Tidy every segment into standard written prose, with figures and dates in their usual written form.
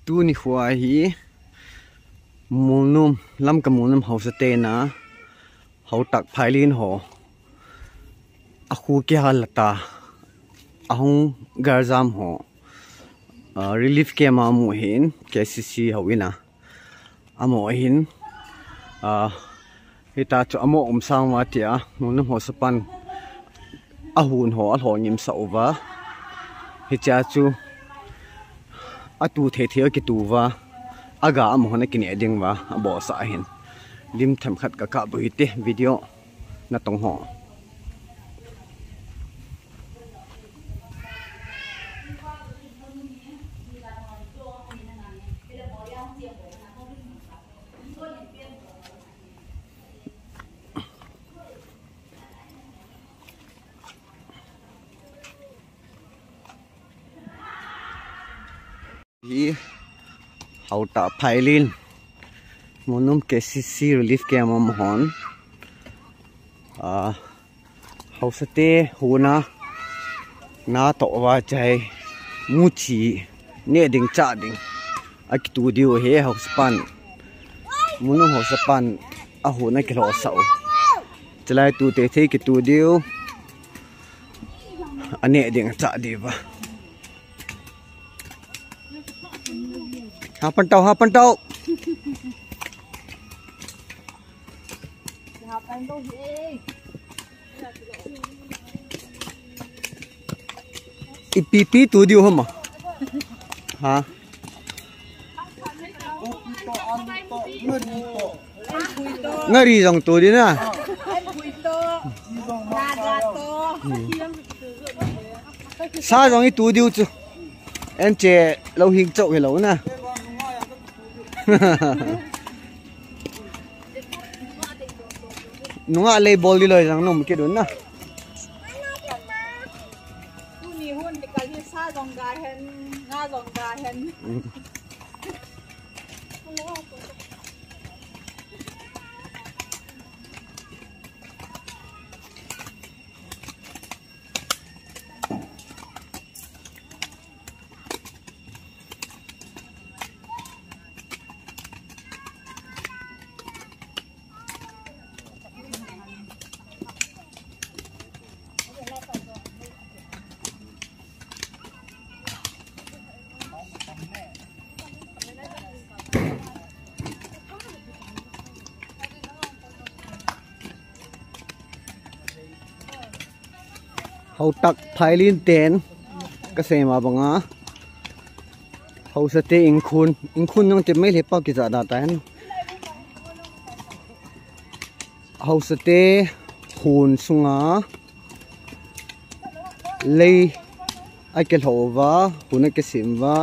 tu ni huwa hi mulnum lam ka mulnum house te na ho tak phailin ho akhu ke halata ahung garzam ho relief ke ma mu hin KCC howina amo hin hita chu amo sang wa tia mulnum ho sapan ahun ho al ho nyim sauwa hi cha chu atu the ki tuwa aga am hona kini eding wa abo sa hin lim tham khat ka buite video na tong ho hi hauta phailin monum KCC relief camp am hon hausate huna na to wa chai muchi ne ding cha ding akitu dio he house pan monum house pan a huna kilo sau chlai tu te the ki tu dio ane ding cha diwa hapan tau ipipi tu dio homa ha ngari jong tu di na sa jong i tu dio chu em che lâu hình chậu hay lâu nè nó ngã lấy ball đi lời rằng nó một cái đốn nè hậu tắc phailin ten ka sema banga hậu sate ingkhun nong te mai lepa ki zada tan hậu sate hun sunga lei akel hova huna ke simwa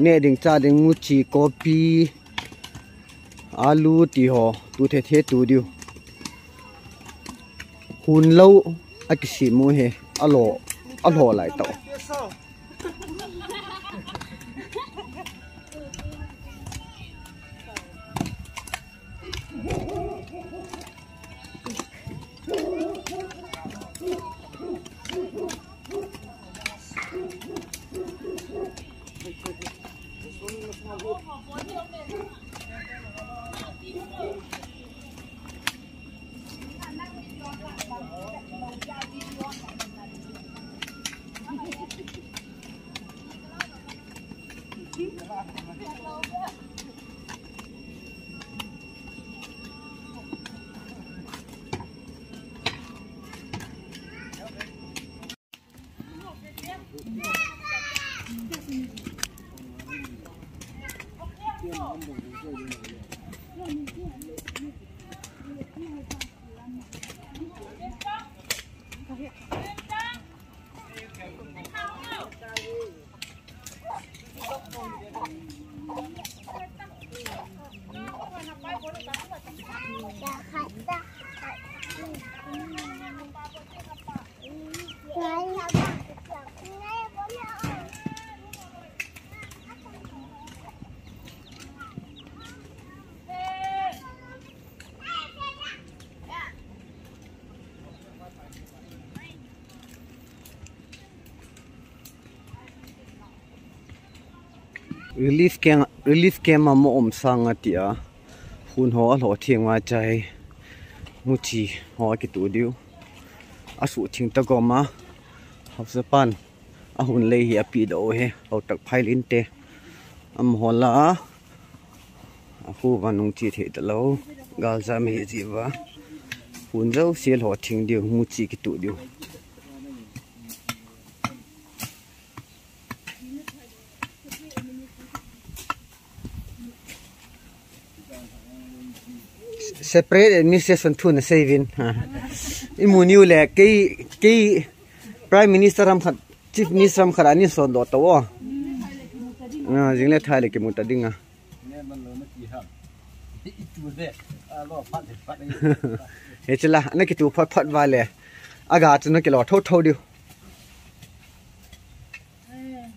ne ding cha ding mu chi copy alu ti ho tu the tu diu hun lo akisimu he alo lại tàu relief camp ma mo om sang atia hun ho lo thianga chai mu chi ho ki tu diu asu thing ta goma hausa pan a hun le hi api do he ho tak phailin te am hola a khu wanung chi the ta lo gal za me ji wa hun zo sel ho thing diu mu chi ki tu diu separate administration to na saving imuniu le ke prime minister ram khat chief minister ram khara ni so do to na jingle thai le ke mutadinga he chila na ki tu phat wa le aga chu na ke lo tho diu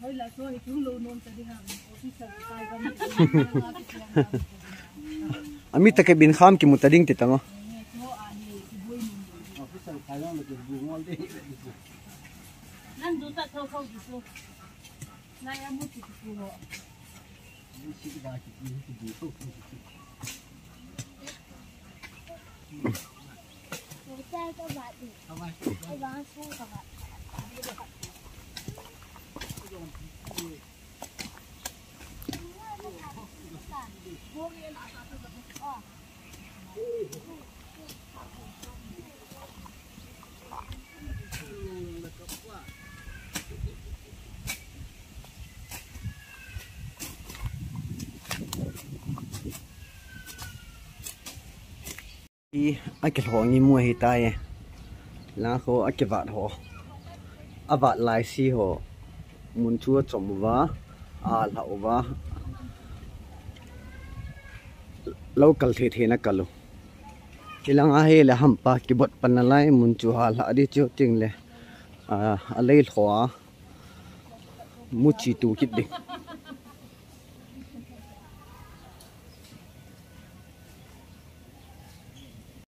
hoi la so hi tu lo non ta di ha officer kai ba ami ta ke bin kham ki mutading ti tango nan du ta tho khau du na ya mu ti tu ho ai ho ngi mu hi tai la kho ai wat ho abat lai si ho mun chu chom wa a la wa local the na kalu ilang a he le hampa ki bot panalai mun chu ha la di chu ting le a lei thwa mu chi tu kit ding